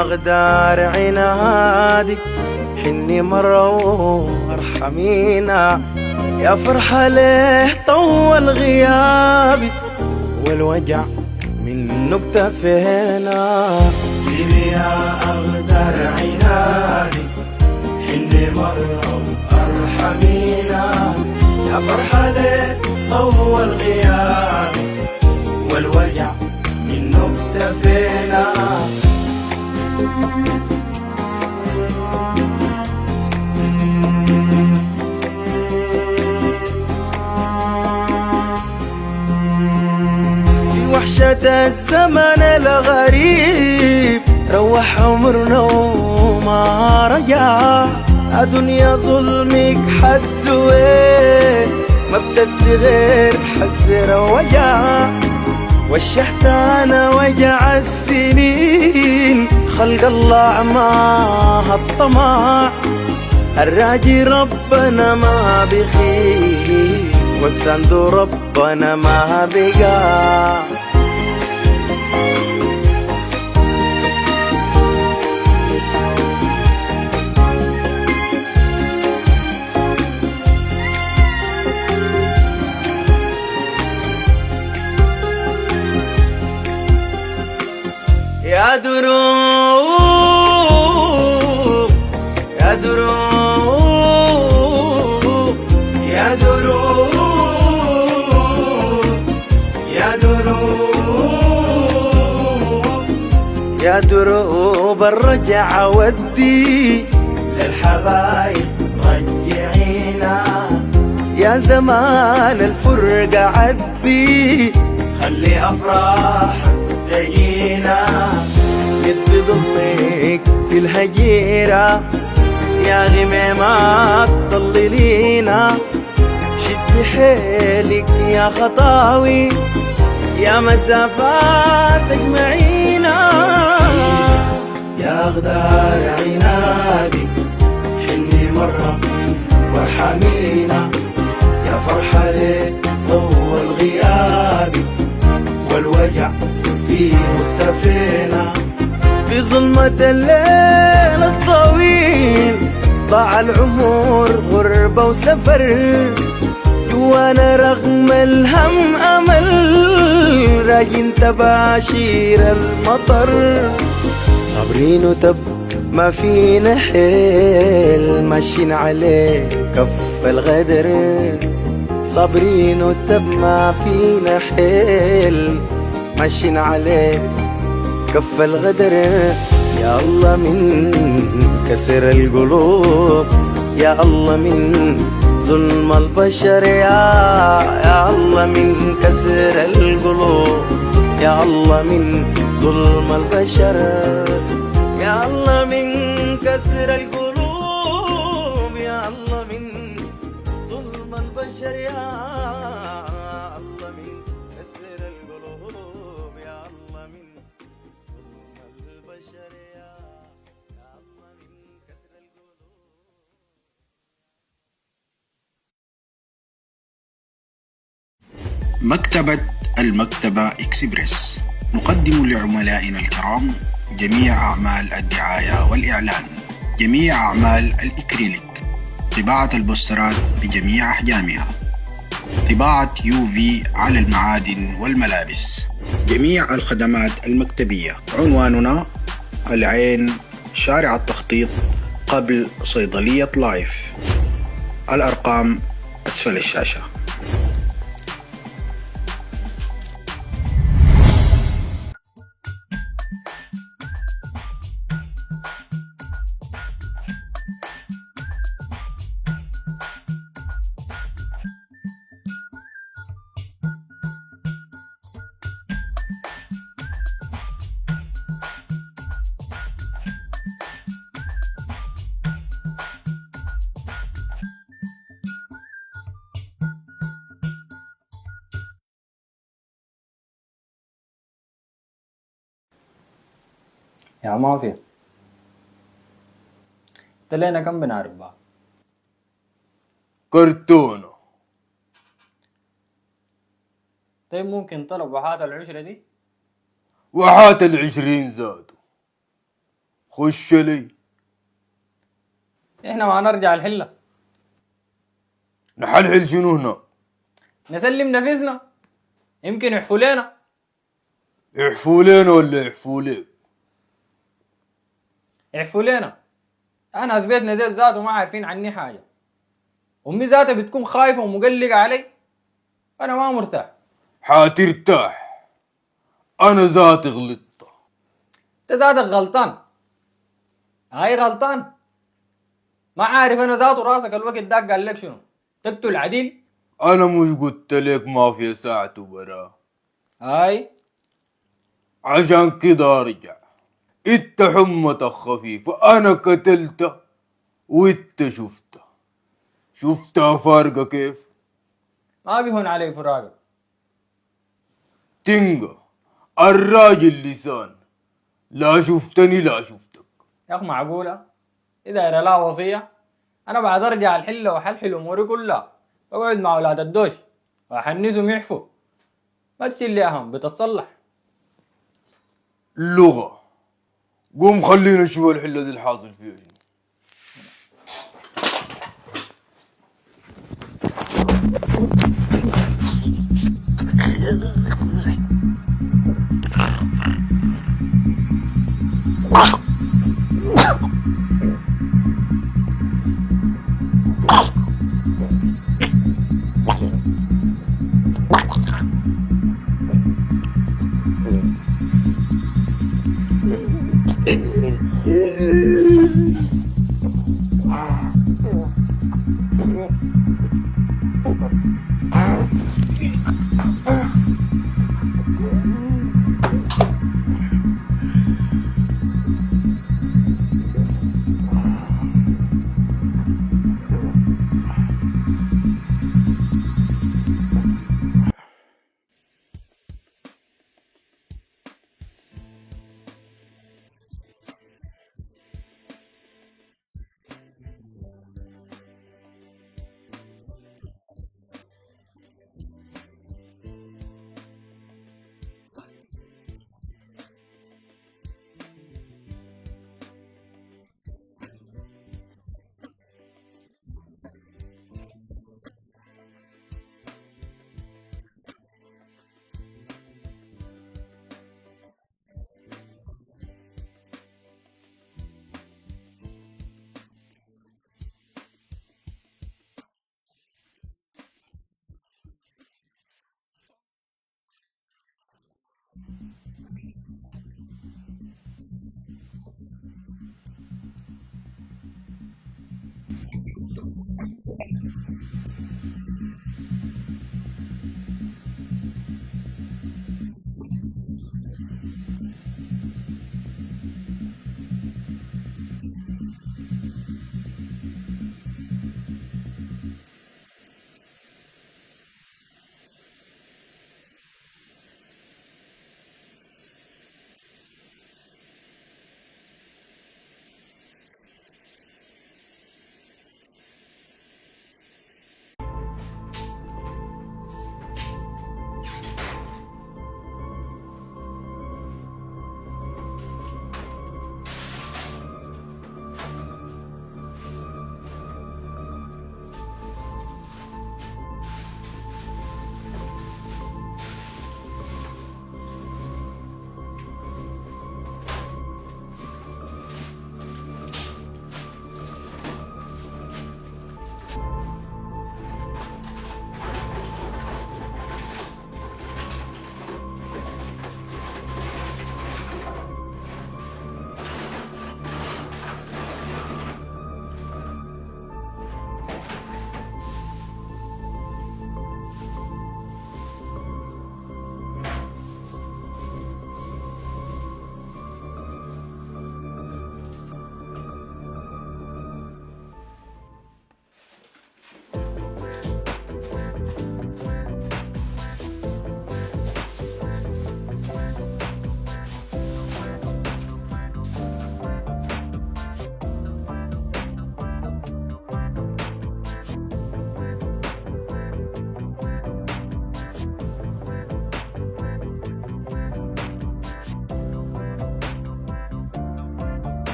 أقدار عنادك حني مرة وارحمينا، يا فرحة ليه طول غيابي والوجع من نكتة فينا. سيبي يا أقدار عنادي حني مرة وارحمينا، يا فرحة ليه طول غيابي والوجع من نكتة فينا. وحشة الزمن الغريب روح عمرنا وما رجع، دنيا ظلمك حد وين ما بتدي غير حسرة وجع، وشحت انا وجع السنين خلق الله عماها الطمع، الراجي ربنا ما بخير والسند ربنا ما بقى. يا دروب يا دروب يا دروب يا دروب يا دروب الرجع ودي للحبايب رجعينا، يا زمان الفرقة عدي خلي أفراح تجينا، يد ضلك في الهجيرة يا غميمة تضللينا، شد حيلك يا خطاوي يا مسافات تجمعينا. يا أقدار عنادي حني مرة وارحمينا، يا فرحة ليه طول غيابي والوجع فيه مختفينا، في ظلمة الليل الطويل ضاع العمر غربة وسفر، جوانا رغم الهم أمل راجين تباشير المطر، صابرين وتب ما فينا حيل ماشيين عليه كف الغدر، صابرين وتب ما فينا حيل ماشيين عليه كف الغدر. يا الله من كسر القلوب، يا الله من ظلم البشر، يا الله من كسر القلوب، يا الله من ظلم البشر، يا الله من كسر القلوب، يا الله من ظلم البشر، يا الله من كسر القلوب، يا الله من ظلم البشر، يا الله من كسر القلوب. مكتبة المكتبة إكسبريس نقدم لعملائنا الكرام جميع أعمال الدعاية والإعلان، جميع أعمال الإكريليك، طباعة البوسترات بجميع أحجامها، طباعة UV على المعادن والملابس، جميع الخدمات المكتبية. عنواننا العين، شارع التخطيط قبل صيدلية لايف. الأرقام أسفل الشاشة. يا مافيا تلينا كم بنعرف بقى؟ كرتونة. طيب ممكن طلب وحات العشرة دي؟ وحات 20 زادوا. خش لي. احنا ما نرجع الحلة، نحلحل شنو هنا؟ نسلم نفسنا، يمكن يحفوا لنا. يحفوا لنا ولا يحفوا لك؟ يحفوا لنا. انا بيتنا زي ذاته ما عارفين عني حاجة، امي ذاتها بتكون خايفة ومقلقة علي، انا ما مرتاح. حترتاح. انا ذاتي غلطت. انت ذاتك غلطان، هاي غلطان. ما عارف انا ذاته راسك الوقت داك قال لك شنو؟ تقتل عديل؟ انا مش قلت لك ما في ساعة برا؟ هاي عشان كده ارجع. انت حمتك خفيفة، انا قتلته وانت شفتها فارقة كيف؟ ما بيهون علي فراقك. تنقى الراجل لسان، لا شفتني لا شفتك. يا اخ معقولة؟ اذا لا وصية انا بعد ارجع الحلة واحلحل اموري كلها، اقعد مع اولاد الدوش واحنسهم يحفوا، ما تشيل لي اهم بتتصلح. اللغة. قوم خلينا نشوف الحلة دي الحاصل فيها شنو.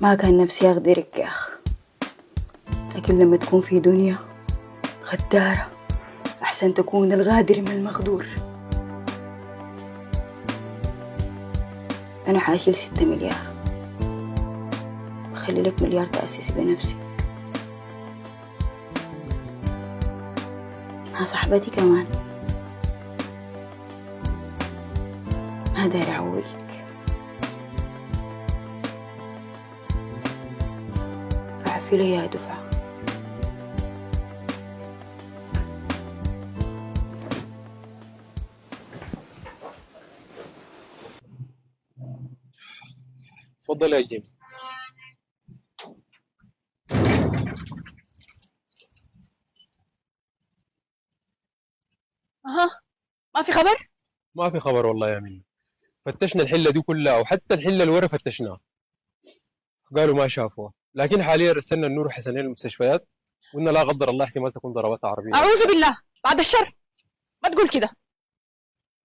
ما كان نفسي أغدرك يا أخ، لكن لما تكون في دنيا غدارة أحسن تكون الغادر من المغدور. أنا حاشيل 6 مليار، بخلي لك مليار تأسسي بنفسك. ها صاحبتي كمان ما داير أعوقك. أعفي لي يا دفعة. تفضل يا جيم. اها، ما في خبر؟ ما في خبر والله يا منى، فتشنا الحله دي كلها وحتى الحله اللي ورا فتشناها، قالوا ما شافوها، لكن حاليا رسلنا النور وحسنين المستشفيات، وإن لا قدر الله احتمال تكون ضربتها عربيه. اعوذ بالله، بعد الشر، ما تقول كده.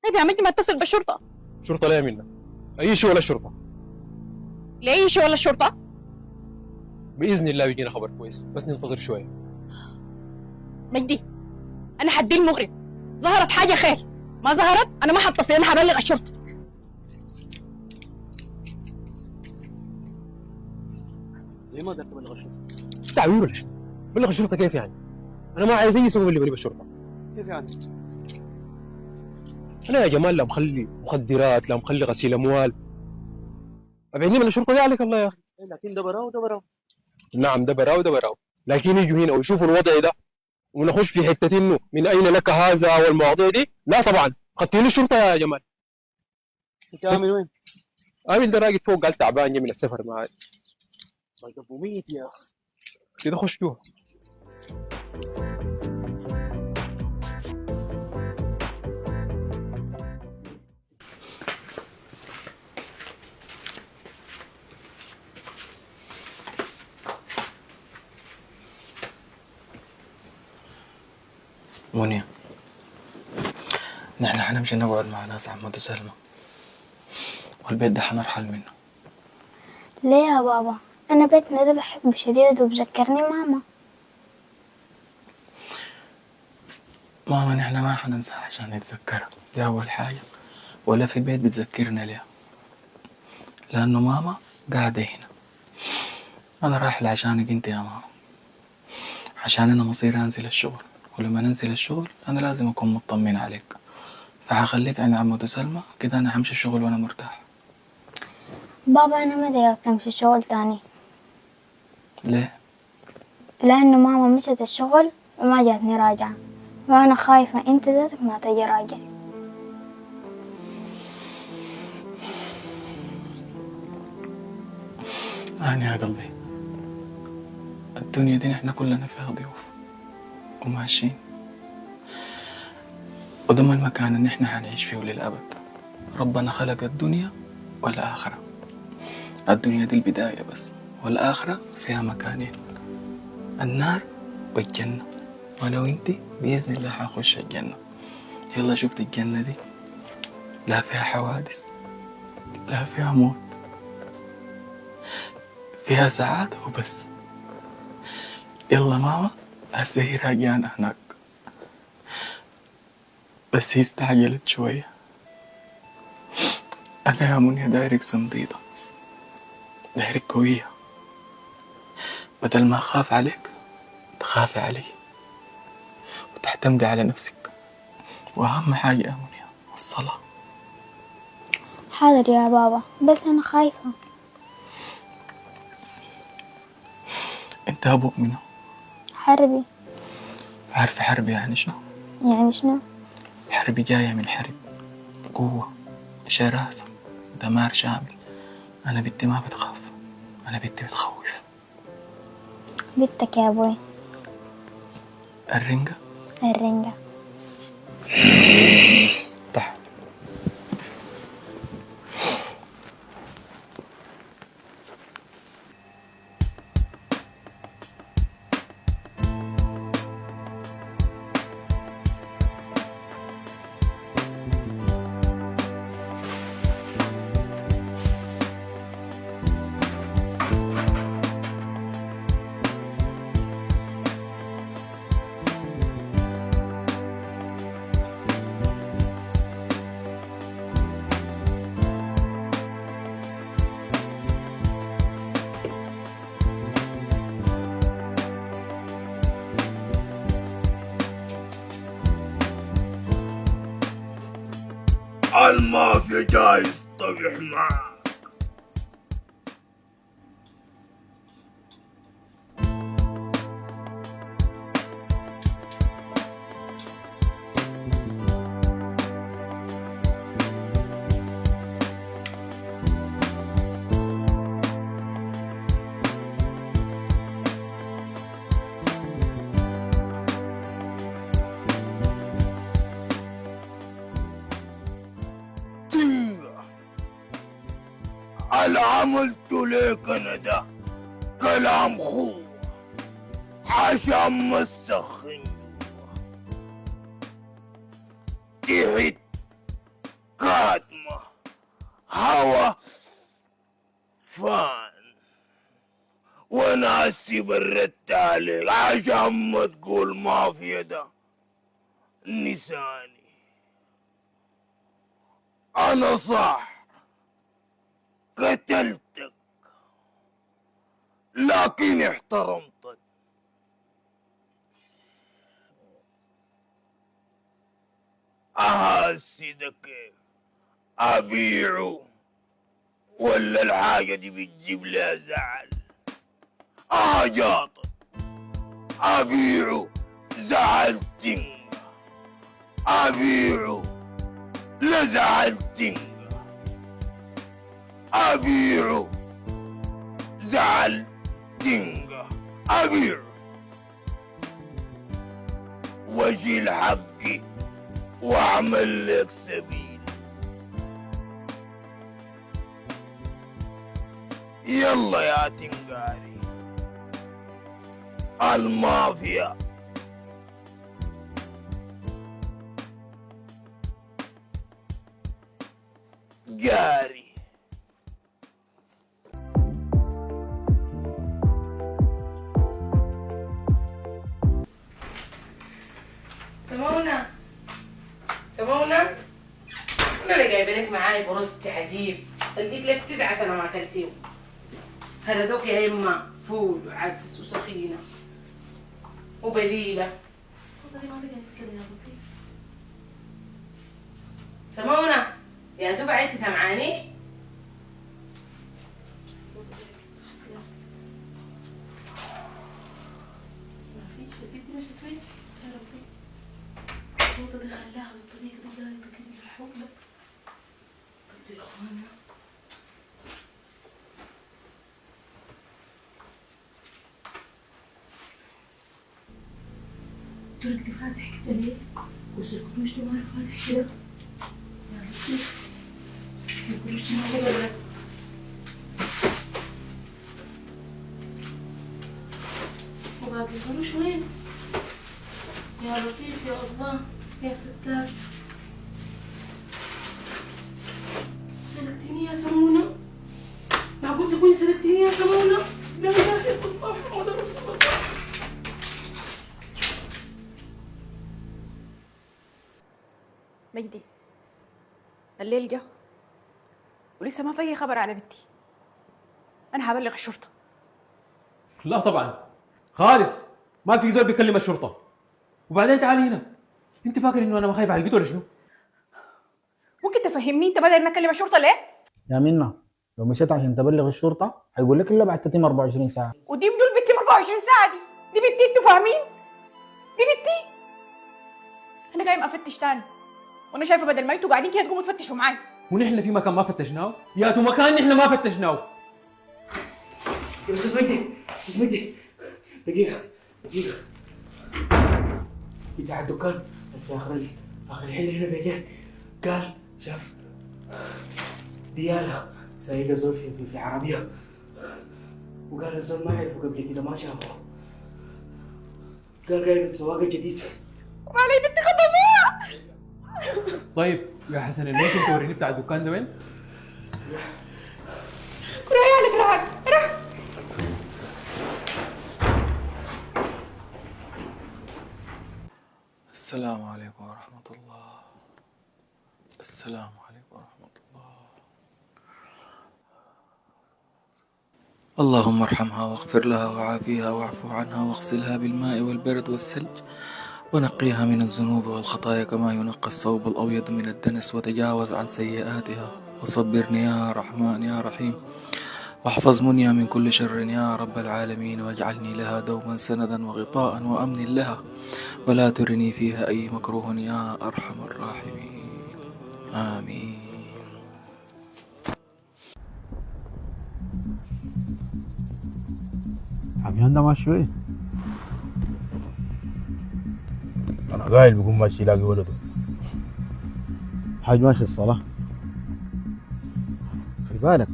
طيب يا مجدي ما اتصل بالشرطه. شرطه لا يا منى، اي شيء ولا الشرطه. لاي شيء ولا الشرطه؟ باذن الله بيجينا خبر كويس، بس ننتظر شويه. مجدي انا حدي المغرب، ظهرت حاجه خير، ما ظهرت انا ما حتصل، انا حبلغ الشرطه. ليه ما قدرت تبلغ الشرطه؟ تعوير ولا شيء؟ بلغ الشرطه كيف يعني؟ انا ما عايز اي سبب اللي بجيب الشرطه. كيف يعني؟ انا يا جمال لا مخلي مخدرات، لا مخلي غسيل اموال، ابعدني من الشرطه دي عليك الله يا اخي. لكن ده براو ده براو. نعم ده براو ده براو، لكن يجوا هنا ويشوفوا الوضع ده ونخش في حته انه من اين لك هذا والمواضيع دي، لا طبعا خدتيني الشرطه يا جمال. انت عامل وين؟ عامل ده راقد فوق، قال تعبان جاي من السفر معاي. طيب ابو ميت يا اخي. كده خش جوا. منيا، نحن حنمشي نقعد مع ناس عمود وسلمى، والبيت ده حنرحل منه. ليه يا بابا؟ أنا بيتنا ده بحبه شديد وبذكرني ماما. ماما نحن ما حننساها عشان نتذكرها، دي أول حاجة، ولا في البيت بتذكرنا ليها، لأنه ماما قاعدة هنا. أنا رايح عشانك أنت يا ماما، عشان أنا مصيري أنزل الشغل، ولما ننزل الشغل أنا لازم أكون مطمن عليك، فحخليك عند عمود سلمى كده، أنا همشي الشغل وأنا مرتاح. بابا أنا ما دايرة تمشي شغل تاني. ليه؟ لأنه ماما مشت الشغل وما جاتني راجعة، وأنا خايفة أنت ذاتك ما تجي راجع. أنا يا قلبي الدنيا دي نحن كلنا فيها ضيوف وماشيين، وده ما المكان اللي نحن حنعيش فيه للأبد. ربنا خلق الدنيا والآخرة، الدنيا دي البداية بس، والآخرة فيها مكانين، النار والجنة، ولو انت بإذن الله حخش الجنة. يلا شفت الجنة دي لا فيها حوادث، لا فيها موت، فيها سعادة وبس. يلا ماما هسه هي راجعنا هناك، بس هي استعجلت شوية. أنا يا منيا دايرك صنديدة، دايرك قوية، بدل ما أخاف عليك تخافي علي وتعتمدي على نفسك، وأهم حاجة يا منيا الصلاة. حاضر يا بابا، بس أنا خايفة. أنت أبوك منه؟ حربي. عارفة حرب يعني شنو؟ يعني شنو؟ حرب جاية من حرب، قوة، شراسة، دمار شامل. أنا بنتي ما بتخاف، أنا بنتي بتخوف. بنتك يا أبوي؟ الرنجة؟ الرنجة. طح. المافيا جاي يصطبح معاك. اللي عملته ليك انا ده كلام خوه عشان ما تسخن تحت كاتمة هوا فان وناسي بردت عليك عشان ما تقول مافيا ده نساني. انا صح قتلتك لكن احترمتك. اهسدك كيف ابيعه ولا الحاجة دي بتجيب لها زعل؟ جاطت ابيعه زعلتني، ابيعه لزعلتني، ابيعه زعل تنقى، ابيعه واشيل حقي واعمل لك سبيل. يلا يا تنقاري المافيا جاري. سمونة سمونة، انا اللي جايبه لك معاي بروست عجيب اديك لك 9 سنة ما اكلتيه. هردوك يا اما فول وعدس وسخينه وبليله. تفضلي ما بقيت كده يا لطيف. سمونة يا دوب عيتي سمعاني؟ ما فيش البنت مشت فين؟ يا ربي الفوضى دي خلاها بالطريقة دي جاية كده الحولة. قلت يا اخوانا الطريق دي فاتح كده ليه؟ والسلكروش ده ماله فاتح كده؟ يا لطيف السلكروش ده ماله ولا؟ وباقي الفلوس وين؟ يا لطيف يا الله يا ستار. سلكتيني يا سمونة، معقول تكوني سلكتيني يا سمونة؟ لا اله الا الله محمد رسول الله. مجدي الليل جه ولسه ما في اي خبر على بنتي. انا هبلغ الشرطه. لا طبعا خالص ما في زول بيكلم الشرطه. وبعدين تعالي هنا، انت فاكر انه انا ما خايف على البيت ولا شنو؟ ممكن تفهمني انت بدل ما اكلم الشرطه ليه؟ يا منى لو مشيت عشان تبلغ الشرطة هيقول لك إلا بعد تتم 24 ساعة. ودي بدول بنتي 24 ساعه. دي بنتي، انتوا فاهمين؟ دي بنتي. انا جاي افتش تاني وانا شايفه بدل ما انتوا قاعدين كده تقوموا تفتشوا معاي. ونحن في مكان ما فتشناه؟ يا تو مكان نحن ما فتشناه. يا استاذ مجدي، استاذ مجدي دقيقة بتاع الدكان في اخر الحل هنا بيجي قال شاف ديالة سايقة زول في عربية، وقال الزول ما يعرفه قبل كده ما شافه. قال جايب سواق جديد وعلي بنتي خطفوها. طيب يا حسن ممكن توريني بتاع الدكان ده وين؟ كراهي على كراهك روح. السلام عليكم ورحمة الله. السلام عليكم ورحمة الله. اللهم ارحمها واغفر لها وعافيها واعف عنها واغسلها بالماء والبرد والثلج ونقيها من الذنوب والخطايا كما ينقى الثوب الأبيض من الدنس، وتجاوز عن سيئاتها. وصبرني يا رحمن يا رحيم، واحفظ منيا من كل شر يا رب العالمين، واجعلني لها دوما سندا وغطاء وأمن لها، ولا ترني فيها أي مكروه يا أرحم الراحمين. آمين. عميان ده ماشي وين؟ انا قايل بيكون ماشي يلاقي ولده. حاج ماشي الصلاة. خلي بالك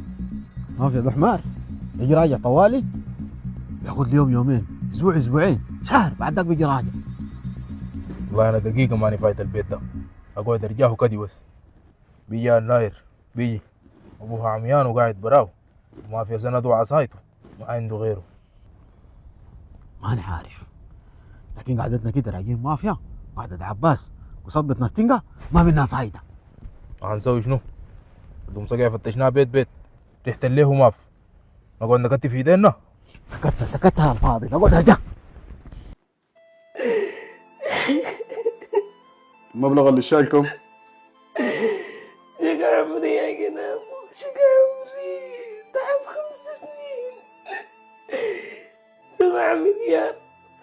ما في ذو حمار يجي راجع طوالي، ياخذ لي يوم يومين اسبوع اسبوعين شهر، بعد ذاك بيجي راجع. والله انا دقيقه ماني فايت البيت ده، اقعد ارجعه كدي بس. بيجي الناير بيجي ابوها عميان وقاعد براو، وما في سند وعصايته، ما عنده غيره. ماني عارف، لكن قعدتنا كده راجعين مافيا، قعدة عباس وصبة نستنجا ما منها فايدة. هنسوي شنو؟ دوم صقع فتشناه بيت بيت، ريحة الليه ما في، نقعد نكتف في ايدينا. سكتها الفاضي، نقعد ارجع. المبلغ اللي شايلكم؟ شقى عمري يا جناب، شقى عمري تعب 5 سنين. 7 مليار،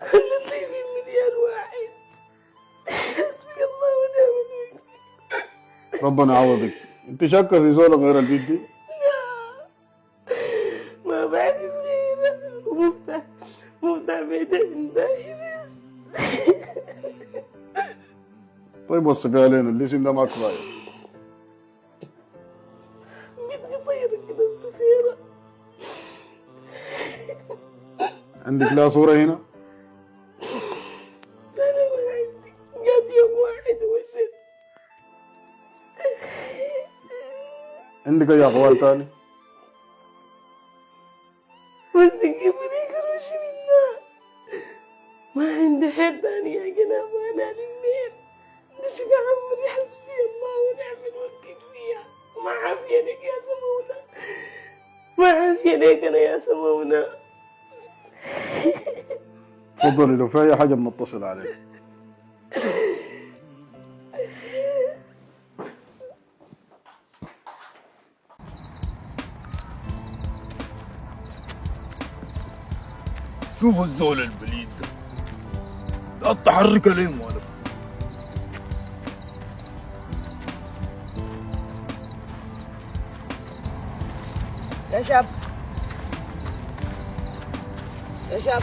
خلت لي في مليار واحد. حسبي الله ونعم الوكيل. ربنا يعوضك. انت شاكر في زول غير البيت دي؟ ما بعرف غيره، مفتاح بيت عندي بس. طيب وثقها لنا، الاسم ده ما كفايه. بيت قصيرة كده بسفيرة. عندك لا صورة هنا؟ أنا ما عندي، جات يوم واحد وشت. عندك اي اقوال تاني؟ بس تجيب لي قروش منها. ما عندي حد تاني يا جناب، أنا للمين. شقى عمري حسبي الله ونعم الوكيل فيها. ما عافية لك يا سمونة، ما عافية لك أنا يا سمونة. تفضلي، لو في اي حاجة بنتصل عليك. شوف الزول البليد ده، تحرك لين ولا يا شاب يا شاب،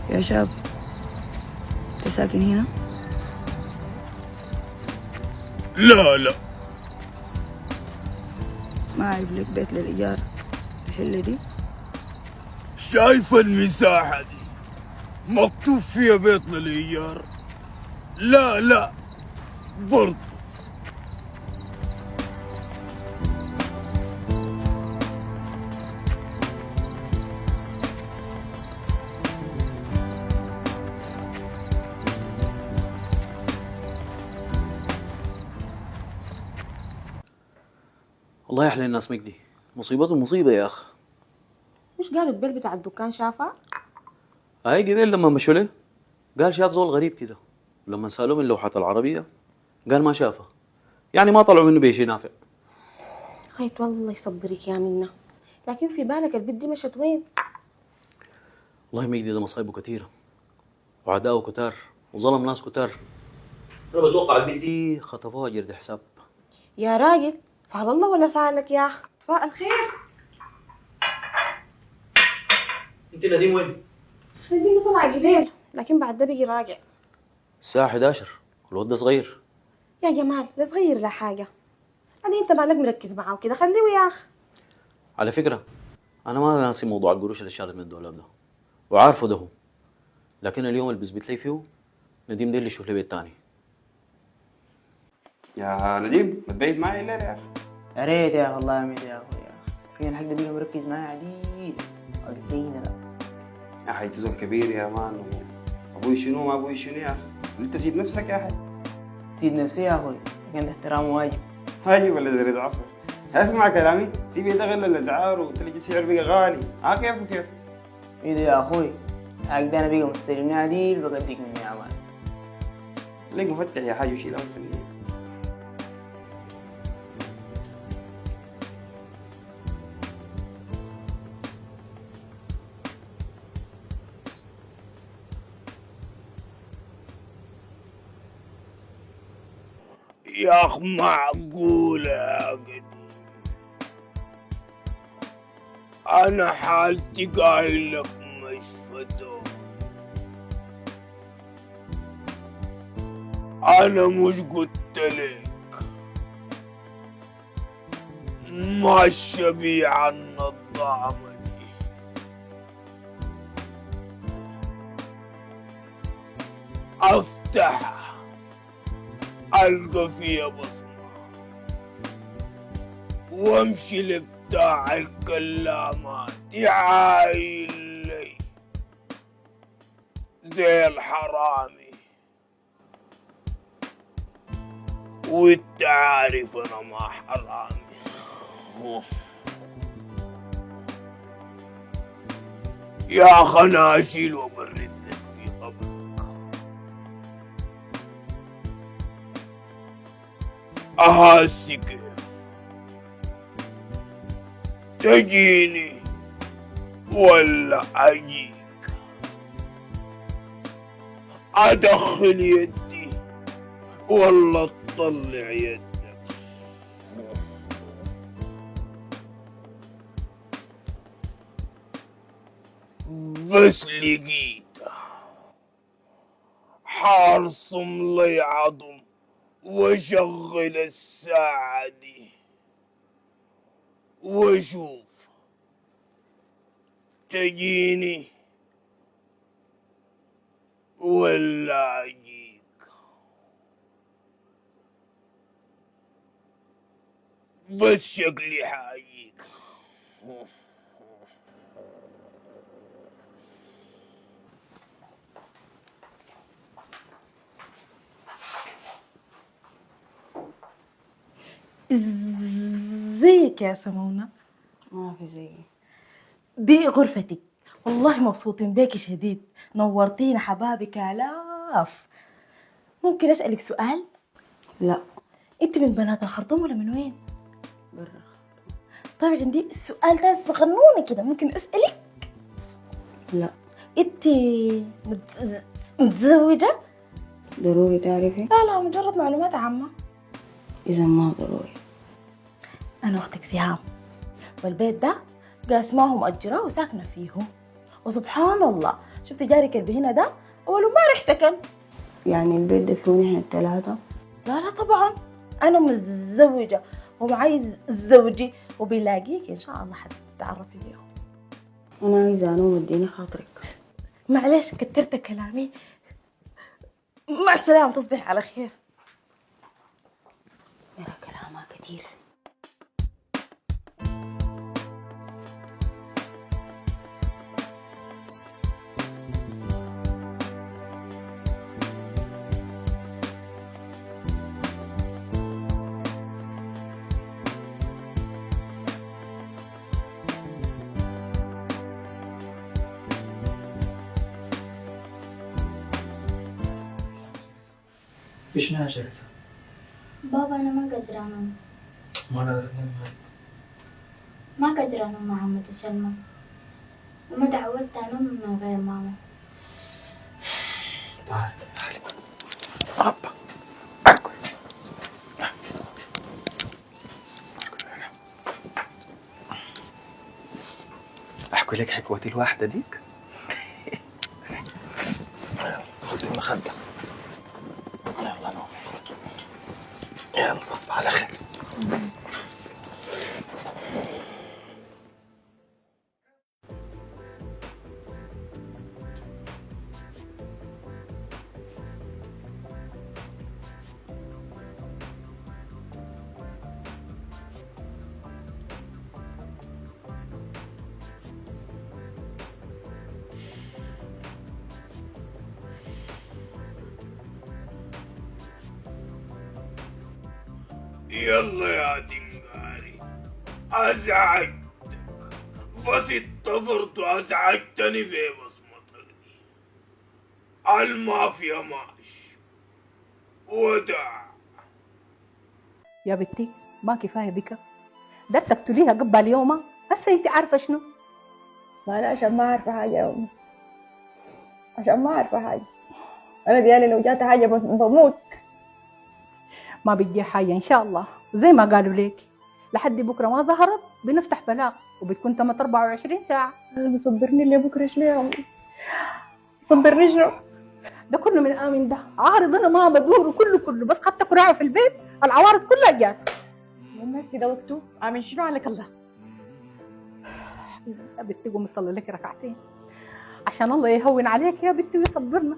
يا شاب، انت ساكن هنا؟ لا لا، ما اعرف لك بيت للايجار الحلة دي؟ شايف المساحة دي مكتوب فيها بيت للإيجار؟ لا لا برضه. والله يا أحلى الناس مجدي، مصيبته مصيبة يا أخ. مش قالوا البيل بتاع الدكان شافها؟ هاي قبل لما مشوا له قال شاف زول غريب كده، ولما سألوه من لوحة العربية قال ما شافها، يعني ما طلعوا منه بشيء نافع. خيط والله يصبرك يا منة، لكن في بالك البنت دي مشت وين؟ والله مجدي ده مصايبه كثيرة وعداؤه كتار وظلم ناس كتار. أنا بتوقع البنت دي خطفوها جرد حساب. يا راجل فعل الله ولا فعلك يا أخ؟ فعل خير. أنت نديم وين؟ نديم طلع قبيل، لكن بعد ده بيجي راجع. الساعة 11 والواد ده صغير. يا جمال لا صغير لا حاجة، بعدين انت مالك مركز معاه وكده، خليه يا أخ. على فكرة أنا ما ناسي موضوع القروش اللي شالت من الدولاب ده وعارفه ده هو، لكن اليوم اللي بثبت لي فيه نديم ده اللي يشوف لي بيت تاني. يا نديم ما تبيت معي الليلة يا أخي. يا ريت يا أخي، والله يا ميت يا أخوي يا أخي، لكن الحق ده بيجي مركز معايا عديد وقتين لا. يا أخي أنت زول كبير يا مان، أبوي شنو ما أبوي شنو يا أخي، أنت سيد نفسك يا أخي. سيد نفسي يا أخوي، لكن الاحترام واجب. هاجي ولا درس عصر؟ اسمع كلامي، سيب يدغل الاسعار وتلقى السعر بقى غالي. كيف وكيف؟ ايه ده يا اخوي؟ عقد انا بقى مستلمني عديل بقديك مني يا مان. ليك مفتح يا حاج وشيل فنية. يا أخ معقولة يا قديم، أنا حالتي قايل لك مش فتو. أنا مش قلت لك ما الشبيعة النظامة دي؟ أفتحها ألقى فيها بصمة وامشي لبتاع الكلامات يعايل لي زي الحرامي، وانت عارف انا ما حرامي. يا اخ انا اشيل وابرد لك في قبرك. أهاسي كيف تجيني ولا أجيك؟ أدخل يدي ولا تطلع يدك؟ بس لقيته حارصم لي عظم وشغل الساعة دي وشوف تجيني ولا أجيك؟ بس شكلي حاجيك. ازيك يا سمونة؟ ما في زي دي غرفتك، والله مبسوطين بيكي شديد، نورتينا حبابك آلاف. ممكن أسألك سؤال؟ لا. انت من بنات الخرطوم ولا من وين؟ برا. طيب عندي السؤال ده صغنونة كده، ممكن أسألك؟ لا. انت متزوجة؟ ضروري تعرفي؟ لا مجرد معلومات عامة. إذا ما ضروري. أنا أختك سهام، والبيت ده قاسماه مأجراه وساكنة فيه، وسبحان الله شفت جارك اللي هنا ده أول امبارح سكن. يعني البيت ده فيه نحن الثلاثة؟ لا طبعا أنا متزوجة ومعي زوجي وبيلاقيك إن شاء الله حتتعرفي بيه. أنا عايزة أنوم اديني خاطرك. معلش كترت كلامي، مع السلامة، تصبح على خير. يرى كلامها كتير. فيش ناس جالسة. بابا أنا ما قادرة أنام. ما قادرة أنام. ما قادرة أنام مع عمتي سلمى، وما تعودت أنام من غير ماما. تعالي أبا أحكي لك حكوتي الواحدة ديك. خذ المخدة، يلا نوم، يلا تصبح على خير. يلا يا دنقاري أزعجتك، بس انت برضو أزعجتني ببصمتك دي. المافيا ماشي ودع. يا بنتي ما كفايه بك، ده تقتليها قبل يومها، هسه انت عارفه شنو؟ ما أنا عشان ما عارفة حاجة يا أمي، عشان ما عارفة حاجة. أنا ديالي لو جات حاجة بموت. ما بتجي حاجه ان شاء الله، زي ما قالوا لك لحد بكره ما ظهرت بنفتح بلاغ وبتكون تمت 24 ساعه. أنا بصبرني اللي بكره شنو يا أمي؟ صبرني شنو؟ ده كله من امن، ده عارض انا ما بدور كله بس خدت كراعه في البيت، العوارض كلها جات. يا هسي ده وقته، آمن شنو عليك الله؟ يا بنتي قومي صلي لك ركعتين عشان الله يهون عليك يا بنتي ويصبرنا.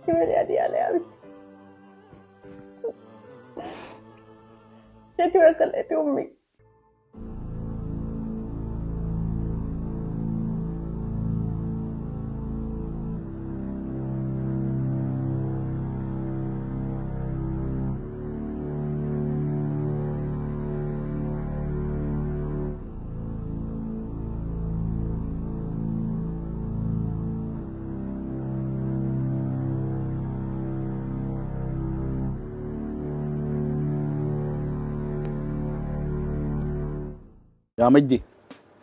كمل يا ديالي يا بنتي. جيتي وين خليتي أمي؟ يا مجدي،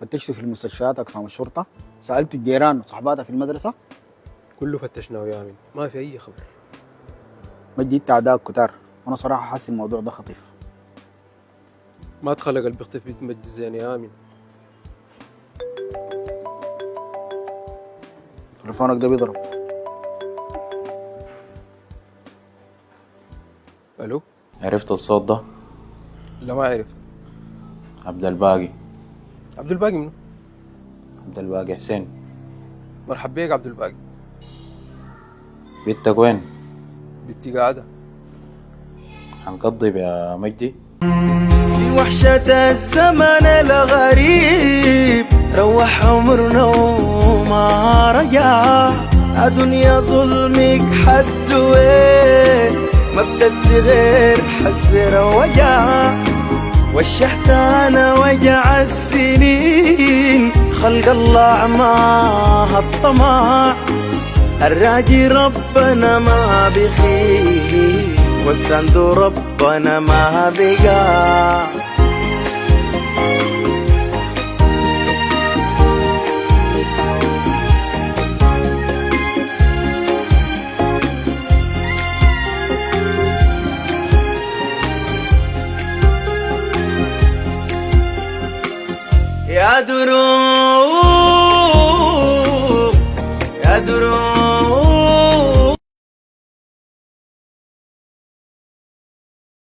فتشتوا في المستشفيات أقسام الشرطة؟ سألتوا الجيران وصحباتها في المدرسة؟ كله فتشناه يا امين، ما في اي خبر. مجدي أنت أعداء كتار، وأنا صراحة حاسس الموضوع ده خطيف. ما تخلق قلبي يختفي بنت مجد الزين يا امين. تليفونك ده بيضرب. الو، عرفت الصوت ده؟ لا ما عرفت. عبد الباقي. عبد الباقي منو؟ عبد الباقي حسين. مرحب بيك عبد الباقي. بنتك وين؟ بنتي قاعدة. حنقضي يا مجدي. وحشة الزمن الغريب روح عمرنا وما رجع، دنيا ظلمك حد وين ما بتدي غير حسر وجع، وشحت انا وجع السنين خلق الله عماها الطمع، الراجي ربنا ما بخيل والسند ربنا ما بقى. يا دروب